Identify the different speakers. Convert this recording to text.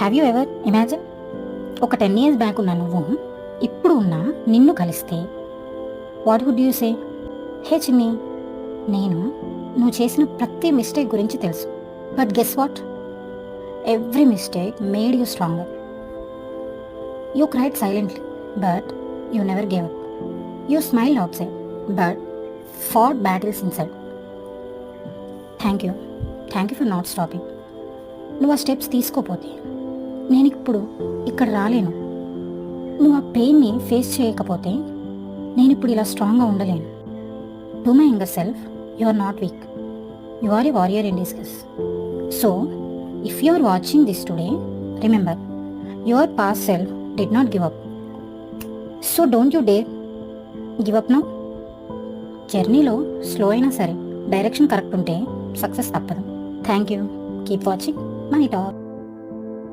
Speaker 1: Have you ever imagine ఒక 10 years back ఉన్న నువ్వు ఇప్పుడు ఉన్న నిన్ను కలిస్తే what would you say? Hey చిన్ని, నేను నువ్వు చేసిన ప్రతి మిస్టేక్ గురించి తెలుసు, but guess what, every mistake made you stronger. You cried silently but you never gave up. You smiled outside but fought battles inside. Thank you for not stopping. నువ్వు ఆ steps తీసుకోపోతే నేను ఇప్పుడు ఇక్కడ రాలేను. నువ్వు ఆ పెయిన్ని ఫేస్ చేయకపోతే నేను ఇప్పుడు ఇలా స్ట్రాంగ్గా ఉండలేను. To my younger self, you are not weak, you are a warrior in disguise. So if you are watching this today, remember, your past self did not give up. So don't you dare give up now. జర్నీలో slow అయినా సరే direction correct ఉంటే success తప్పదు. Thank you. Keep watching my talk.